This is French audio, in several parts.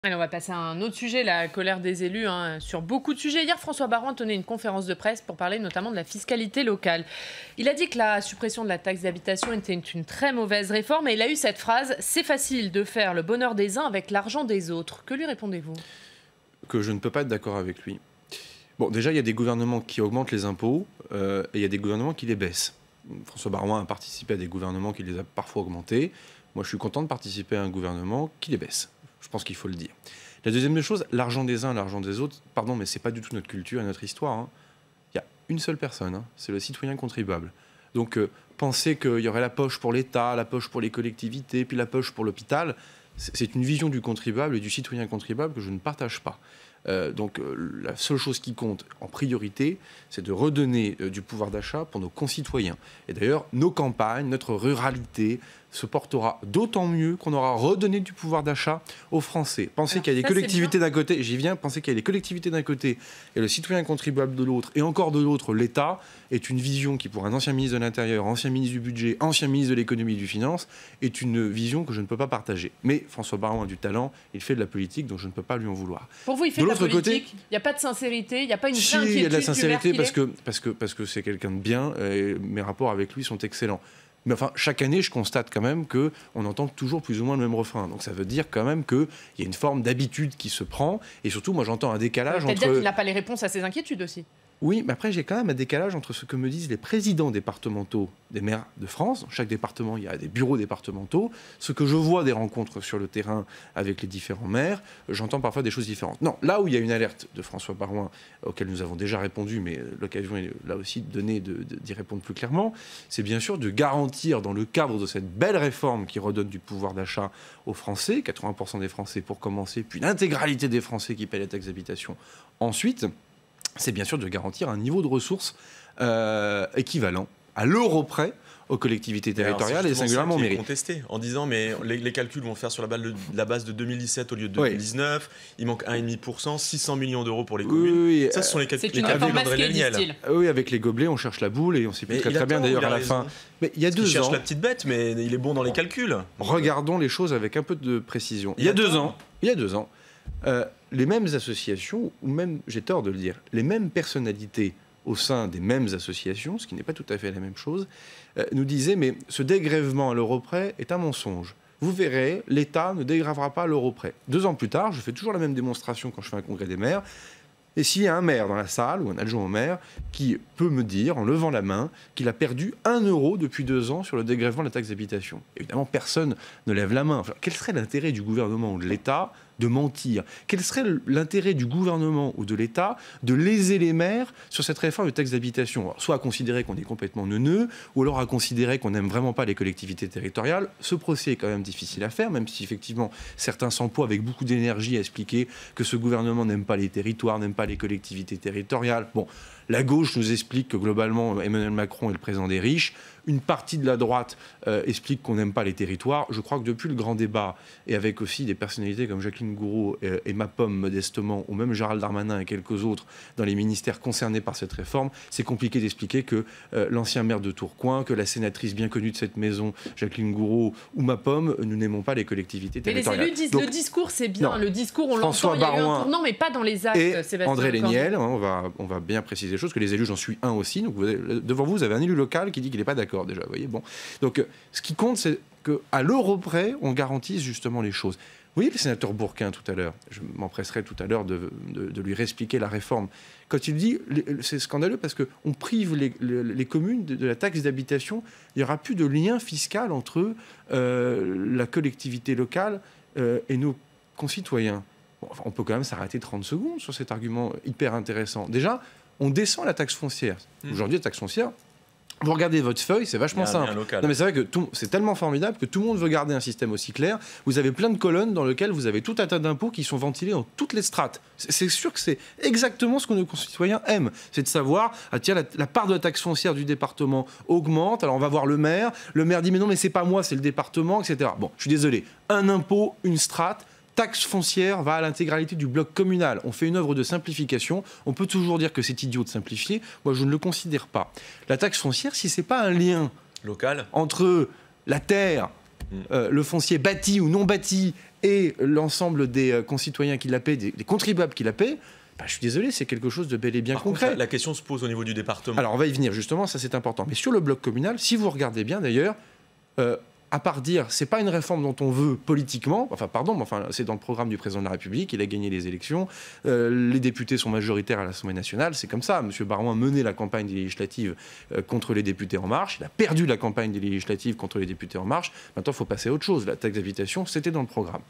Allez, on va passer à un autre sujet, la colère des élus sur beaucoup de sujets. Hier, François Baroin tenait une conférence de presse pour parler notamment de la fiscalité locale. Il a dit que la suppression de la taxe d'habitation était une très mauvaise réforme et il a eu cette phrase « C'est facile de faire le bonheur des uns avec l'argent des autres ». Que lui répondez-vous? Que je ne peux pas être d'accord avec lui. Bon, déjà, il y a des gouvernements qui augmentent les impôts et il y a des gouvernements qui les baissent. François Baroin a participé à des gouvernements qui les a parfois augmentés. Moi, je suis content de participer à un gouvernement qui les baisse. Je pense qu'il faut le dire. La deuxième chose, l'argent des uns, l'argent des autres, pardon, mais ce n'est pas du tout notre culture et notre histoire. Il y a une seule personne, c'est le citoyen contribuable. Donc, penser qu'il y aurait la poche pour l'État, la poche pour les collectivités, puis la poche pour l'hôpital, c'est une vision du contribuable et du citoyen contribuable que je ne partage pas. Donc la seule chose qui compte en priorité, c'est de redonner du pouvoir d'achat pour nos concitoyens. Et d'ailleurs, nos campagnes, notre ruralité se portera d'autant mieux qu'on aura redonné du pouvoir d'achat aux Français. Penser qu'il y a des collectivités d'un côté, j'y viens, penser qu'il y a des collectivités d'un côté et le citoyen contribuable de l'autre, et encore de l'autre l'État, est une vision qui, pour un ancien ministre de l'Intérieur, ancien ministre du Budget, ancien ministre de l'Économie et du Finance, est une vision que je ne peux pas partager. Mais François Baroin a du talent, il fait de la politique, donc je ne peux pas lui en vouloir. Pour vous, il fait de la politique, il n'y a pas de sincérité, il n'y a pas une vraie inquiétude. Il y a de la sincérité parce que c'est quelqu'un de bien, et mes rapports avec lui sont excellents. Mais enfin, chaque année, je constate quand même qu'on entend toujours plus ou moins le même refrain. Donc ça veut dire quand même qu'il y a une forme d'habitude qui se prend. Et surtout, moi, j'entends un décalage entre... C'est-à-dire qu'il n'a pas les réponses à ses inquiétudes aussi. Oui, mais après, j'ai quand même un décalage entre ce que me disent les présidents départementaux des maires de France. Dans chaque département, il y a des bureaux départementaux. Ce que je vois des rencontres sur le terrain avec les différents maires, j'entends parfois des choses différentes. Non, là où il y a une alerte de François Baroin, auquel nous avons déjà répondu, mais l'occasion est là aussi de donner d'y répondre plus clairement, c'est bien sûr de garantir, dans le cadre de cette belle réforme qui redonne du pouvoir d'achat aux Français, 80% des Français pour commencer, puis l'intégralité des Français qui paient la taxe d'habitation ensuite, c'est bien sûr de garantir un niveau de ressources équivalent à l'euro près aux collectivités territoriales et singulièrement aux mairies. Contesté en disant mais les calculs vont faire sur la base de 2017 au lieu de 2019. Oui. Il manque 1,5%, 600 millions d'euros pour les communes. Oui, ça, ce sont les calculs. C'est une réforme masquée, disent-ils. Oui, avec les gobelets, on cherche la boule et on s'y plie très bien d'ailleurs à la fin. Mais il y a 2 ans. Il cherche la petite bête, mais il est bon dans les calculs. Regardons les choses avec un peu de précision. Il y a 2 ans, les mêmes associations, ou même, j'ai tort de le dire, les mêmes personnalités au sein des mêmes associations, ce qui n'est pas tout à fait la même chose, nous disaient, mais ce dégrèvement à l'euro près est un mensonge. Vous verrez, l'État ne dégrèvera pas à l'euro près. 2 ans plus tard, je fais toujours la même démonstration quand je fais un congrès des maires. Et s'il y a un maire dans la salle, ou un adjoint au maire, qui peut me dire, en levant la main, qu'il a perdu 1 euro depuis 2 ans sur le dégrèvement de la taxe d'habitation. Évidemment, personne ne lève la main. Enfin, quel serait l'intérêt du gouvernement ou de l'État de mentir? Quel serait l'intérêt du gouvernement ou de l'État de léser les maires sur cette réforme de taxe d'habitation? Soit à considérer qu'on est complètement neuneux, ou alors à considérer qu'on n'aime vraiment pas les collectivités territoriales. Ce procès est quand même difficile à faire, même si effectivement certains s'emploient avec beaucoup d'énergie à expliquer que ce gouvernement n'aime pas les territoires, n'aime pas les collectivités territoriales. Bon, la gauche nous explique que globalement Emmanuel Macron est le président des riches. Une partie de la droite explique qu'on n'aime pas les territoires. Je crois que depuis le grand débat, et avec aussi des personnalités comme Jacqueline Gourault et Mapom modestement, ou même Gérald Darmanin et quelques autres dans les ministères concernés par cette réforme, c'est compliqué d'expliquer que l'ancien maire de Tourcoing, que la sénatrice bien connue de cette maison, Jacqueline Gourault ou Mapom, nous n'aimons pas les collectivités territoriales. Mais les élus disent le discours c'est bien, non, le discours on l'entend, il y a eu un tournant, mais pas dans les actes. Et Sébastien André Léniel, on va bien préciser les choses, que les élus, j'en suis un aussi, donc devant vous avez un élu local qui dit qu'il n'est pas d'accord déjà, vous voyez, bon. Donc ce qui compte, c'est qu'à l'euro près, on garantisse justement les choses. Vous voyez le sénateur Bourquin tout à l'heure, je m'empresserai tout à l'heure de lui réexpliquer la réforme. Quand il dit, c'est scandaleux parce qu'on prive les communes de la taxe d'habitation, il n'y aura plus de lien fiscal entre la collectivité locale et nos concitoyens. Bon, enfin, on peut quand même s'arrêter 30 secondes sur cet argument hyper intéressant. Déjà, on descend la taxe foncière. Aujourd'hui, la taxe foncière, vous regardez votre feuille, c'est vachement simple. Non, mais c'est vrai que c'est tellement formidable que tout le monde veut garder un système aussi clair. Vous avez plein de colonnes dans lesquelles vous avez tout un tas d'impôts qui sont ventilés dans toutes les strates. C'est sûr que c'est exactement ce que nos concitoyens aiment. C'est de savoir, ah tiens, la part de la taxe foncière du département augmente, alors on va voir le maire. Le maire dit, mais non, mais c'est pas moi, c'est le département, etc. Bon, je suis désolé. Un impôt, une strate. Taxe foncière va à l'intégralité du bloc communal. On fait une œuvre de simplification. On peut toujours dire que c'est idiot de simplifier. Moi, je ne le considère pas. La taxe foncière, si ce n'est pas un lien local entre la terre, le foncier bâti ou non bâti, et l'ensemble des concitoyens qui la paient, des contribuables qui la paient, je suis désolé, c'est quelque chose de bel et bien concret. Contre, la question se pose au niveau du département. Alors on va y venir justement, ça c'est important. Mais sur le bloc communal, si vous regardez bien d'ailleurs, à part dire c'est pas une réforme dont on veut politiquement, c'est dans le programme du président de la République, il a gagné les élections, les députés sont majoritaires à l'Assemblée nationale, c'est comme ça. M. Baron a mené la campagne des législatives contre les députés En Marche, il a perdu la campagne des législatives contre les députés En Marche. Maintenant, il faut passer à autre chose. La taxe d'habitation, c'était dans le programme.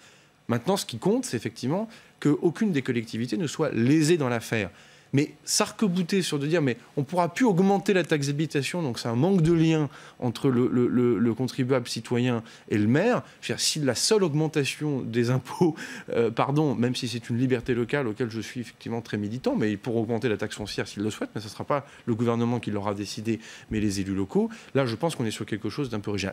Maintenant, ce qui compte, c'est effectivement qu'aucune des collectivités ne soit lésée dans l'affaire. Mais s'arc-bouter sur de dire mais on ne pourra plus augmenter la taxe d'habitation, donc c'est un manque de lien entre le contribuable citoyen et le maire. Je veux dire, si la seule augmentation des impôts, même si c'est une liberté locale auquel je suis effectivement très militant, mais ils pourront augmenter la taxe foncière s'ils le souhaitent, mais ce ne sera pas le gouvernement qui l'aura décidé, mais les élus locaux. Là, je pense qu'on est sur quelque chose d'un peu original.